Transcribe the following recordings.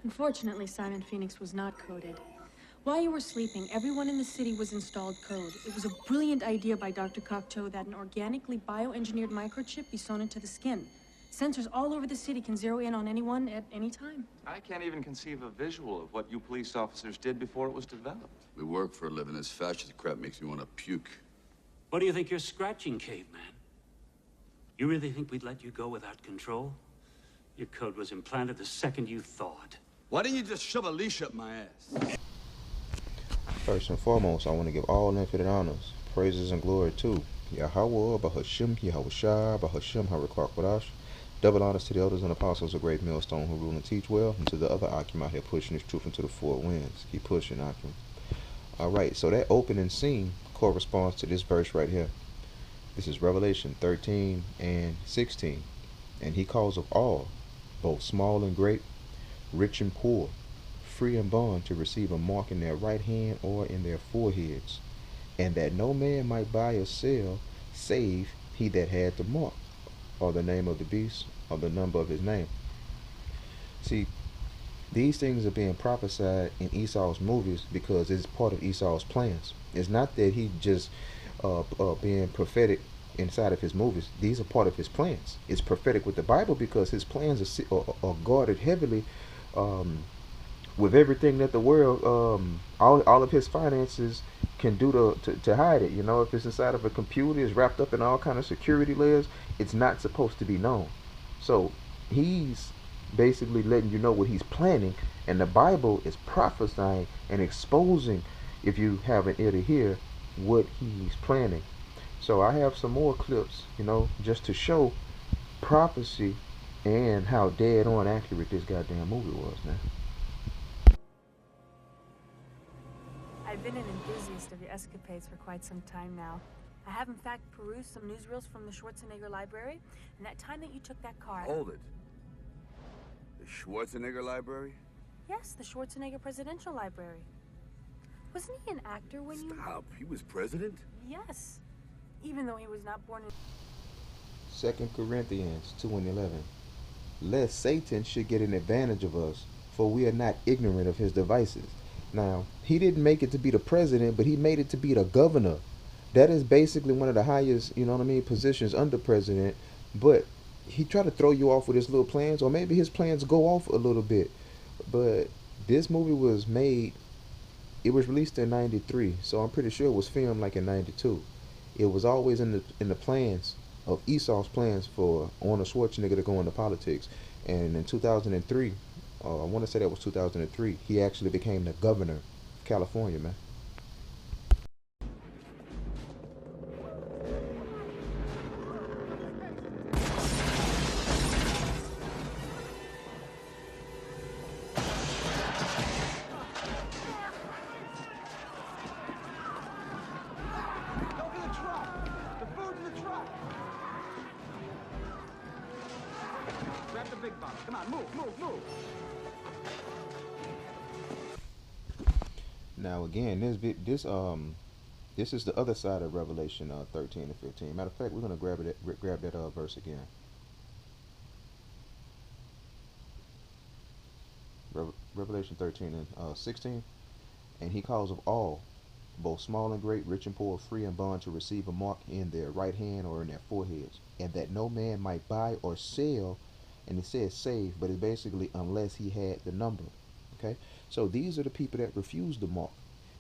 Unfortunately, Simon Phoenix was not coded. While you were sleeping, everyone in the city was installed code. It was a brilliant idea by Dr. Cocteau that an organically bioengineered microchip be sewn into the skin. Sensors all over the city can zero in on anyone at any time. I can't even conceive a visual of what you police officers did before it was developed. We work for a living. This fascist crap makes me want to puke. What do you think you're scratching, caveman? You really think we'd let you go without control? Your code was implanted the second you thawed. Why didn't you just shove a leash up my ass? First and foremost, I want to give all infinite honors, praises, and glory to Yahweh, Bahashim, Yahushua, Bahashim, Harakwakwadash. Double honors to the elders and apostles of Great Millstone who rule and teach well, and to the other Akim out here pushing this truth into the four winds. Keep pushing, Akim. Alright, so that opening scene corresponds to this verse right here. This is Revelation 13 and 16. And he calls of all, both small and great, rich and poor, free and bond, to receive a mark in their right hand or in their foreheads, and that no man might buy or sell, save he that had the mark, or the name of the beast, or the number of his name. See, these things are being prophesied in Esau's movies because it's part of Esau's plans. It's not that he just being prophetic inside of his movies. These are part of his plans. It's prophetic with the Bible because his plans are guarded heavily with everything that the world, all of his finances can do to hide it. You know, if it's inside of a computer, it's wrapped up in all kind of security layers, it's not supposed to be known. So he's basically letting you know what he's planning, and the Bible is prophesying and exposing, if you have an ear to hear, what he's planning. So I have some more clips, you know, just to show prophecy and how dead on accurate this goddamn movie was, man. I've been an enthusiast of your escapades for quite some time now. I have in fact perused some newsreels from the Schwarzenegger library, and that time that you took that car. Hold it. The Schwarzenegger library? Yes, the Schwarzenegger Presidential Library. Wasn't he an actor when you... Stop. He was president? Yes. Even though he was not born in... 2 Corinthians 2 and 11. Lest Satan should get an advantage of us, for we are not ignorant of his devices. Now, he didn't make it to be the president, but he made it to be the governor. That is basically one of the highest, you know what I mean, positions under president. But he tried to throw you off with his little plans, or maybe his plans go off a little bit. But this movie was made, it was released in 93, so I'm pretty sure it was filmed like in 92. It was always in the plans of Esau's plans for Arnold Schwarzenegger to go into politics. And in 2003, I want to say that was 2003, he actually became the governor of California, man. Grab the big box. Come on, move. Now again, this is the other side of Revelation 13 and 15. Matter of fact, we're gonna grab that verse again. Revelation 13 and 16. And he calls of all, both small and great, rich and poor, free and bond, to receive a mark in their right hand or in their foreheads, and that no man might buy or sell. And it says save, but it's basically unless he had the number. Okay, so these are the people that refused the mark.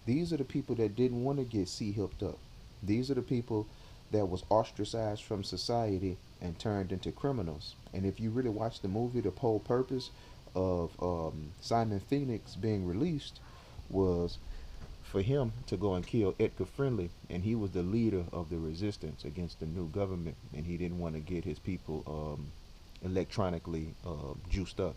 These are the people that didn't want to get hooked up. These are the people that was ostracized from society and turned into criminals. And if you really watch the movie, the whole purpose of Simon Phoenix being released was for him to go and kill Edgar Friendly, and he was the leader of the resistance against the new government, and he didn't want to get his people electronically juiced up.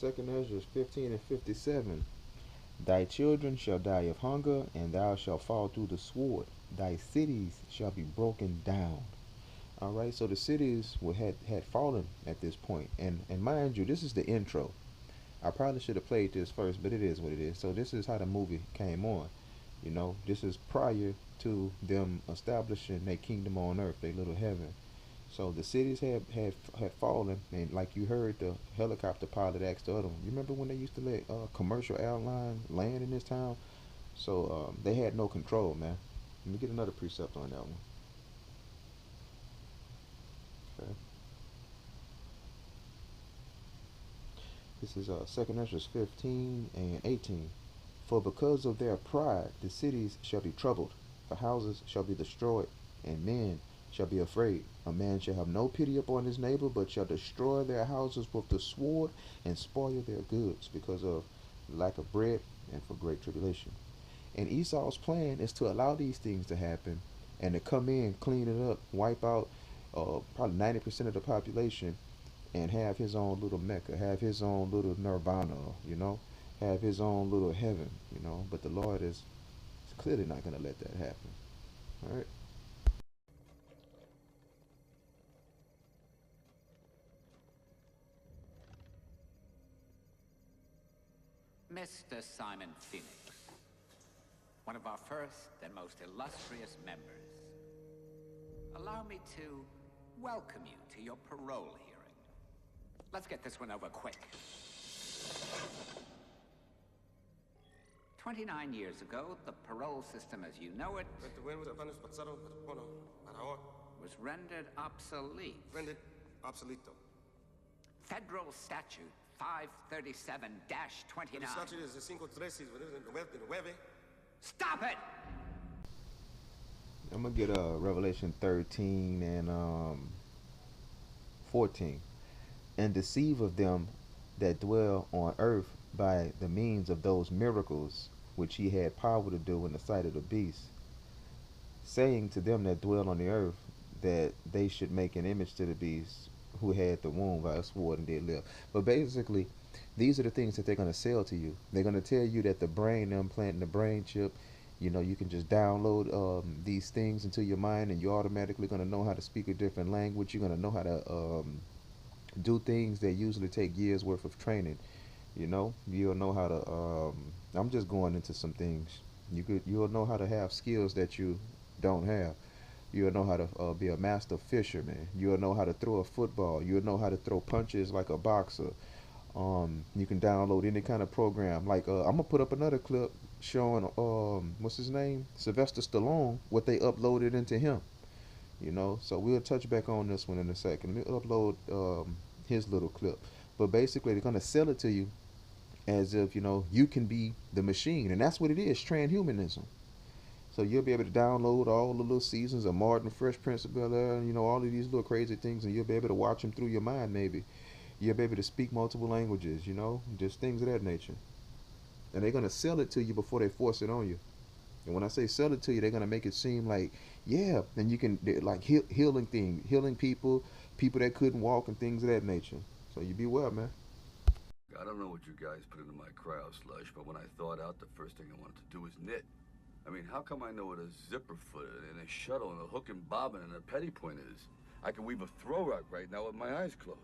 2nd Ezra 15 and 57. Thy children shall die of hunger, and thou shalt fall through the sword. Thy cities shall be broken down. All right, so the cities had fallen at this point, and mind you, this is the intro. I probably should have played this first, but it is what it is. So this is how the movie came on. You know, this is prior to them establishing their kingdom on earth, their little heaven. So the cities had fallen, and like you heard, the helicopter pilot asked the other one. You remember when they used to let commercial airline land in this town? So they had no control, man. Let me get another precept on that one. Okay. This is 2nd Ezra 15 and 18. For because of their pride, the cities shall be troubled, the houses shall be destroyed, and men shall be afraid. A man shall have no pity upon his neighbor, but shall destroy their houses with the sword and spoil their goods because of lack of bread and for great tribulation. And Esau's plan is to allow these things to happen and to come in, clean it up, wipe out probably 90% of the population, and have his own little Mecca, have his own little Nirvana, you know, have his own little heaven, you know. But the Lord is clearly not going to let that happen. All right. Mr. Simon Phoenix, one of our first and most illustrious members, allow me to welcome you to your parole hearing. Let's get this one over quick. 29 years ago, the parole system as you know it was rendered obsolete. Rendered obsoleto. Federal Statute 537-29. Stop it! I'm gonna get Revelation 13 and 14. And deceive of them that dwell on earth by the means of those miracles which he had power to do in the sight of the beast, saying to them that dwell on the earth that they should make an image to the beast who had the wound by a sword and did live. But basically, these are the things that they're going to sell to you. They're going to tell you that the brain, they're implanting the brain chip, you know, you can just download these things into your mind and you're automatically going to know how to speak a different language. You're going to know how to do things that usually take years worth of training. You know, you'll know how to I'm just going into some things. You'll know how to have skills that you don't have. You'll know how to be a master fisherman. You'll know how to throw a football. You'll know how to throw punches like a boxer. You can download any kind of program. Like I'm gonna put up another clip showing what's his name, Sylvester Stallone, what they uploaded into him. You know, so we'll touch back on this one in a second. Let me upload his little clip. But basically, they're gonna sell it to you as if, you know, you can be the machine, and that's what it is, transhumanism. So you'll be able to download all the little seasons of Martin, Fresh Prince of Bel-Air, you know, all of these little crazy things, and you'll be able to watch them through your mind. Maybe you'll be able to speak multiple languages, you know, just things of that nature. And they're gonna sell it to you before they force it on you. And when I say sell it to you, they're gonna make it seem like, yeah, and you can like healing people that couldn't walk and things of that nature. So you be well, man. I don't know what you guys put into my cryo slush, but when I thawed out, the first thing I wanted to do was knit. I mean, how come I know what a zipper foot and a shuttle and a hook and bobbin and a petty point is? I can weave a throw rug right now with my eyes closed.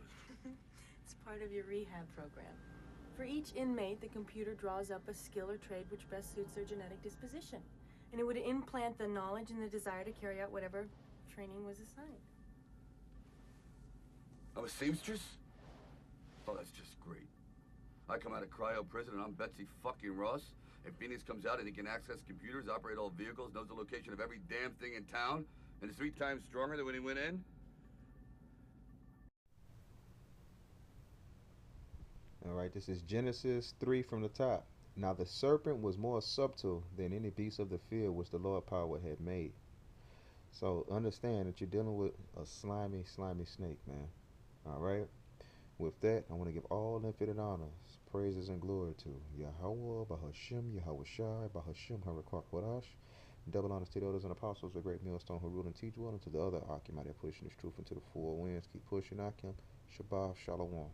It's part of your rehab program. For each inmate, the computer draws up a skill or trade which best suits their genetic disposition. And it would implant the knowledge and the desire to carry out whatever training was assigned. I'm a seamstress? Oh, that's just great. I come out of cryo prison and I'm Betsy fucking Ross. If Phoenix comes out and he can access computers, operate all vehicles, knows the location of every damn thing in town, and is 3 times stronger than when he went in. All right, this is Genesis 3 from the top. Now the serpent was more subtle than any beast of the field which the Lord power had made. So understand that you're dealing with a slimy snake, man. All right. With that, I want to give all infinite honors, praises, and glory to Yahweh, Bahashim, Yahweh Shai, Bahashim, Harakwakwadash. Double honors to the elders and apostles, the great millstone who rule and teach well, and to the other Akim out there pushing this truth into the 4 winds. Keep pushing Akim. Shabbat Shalom.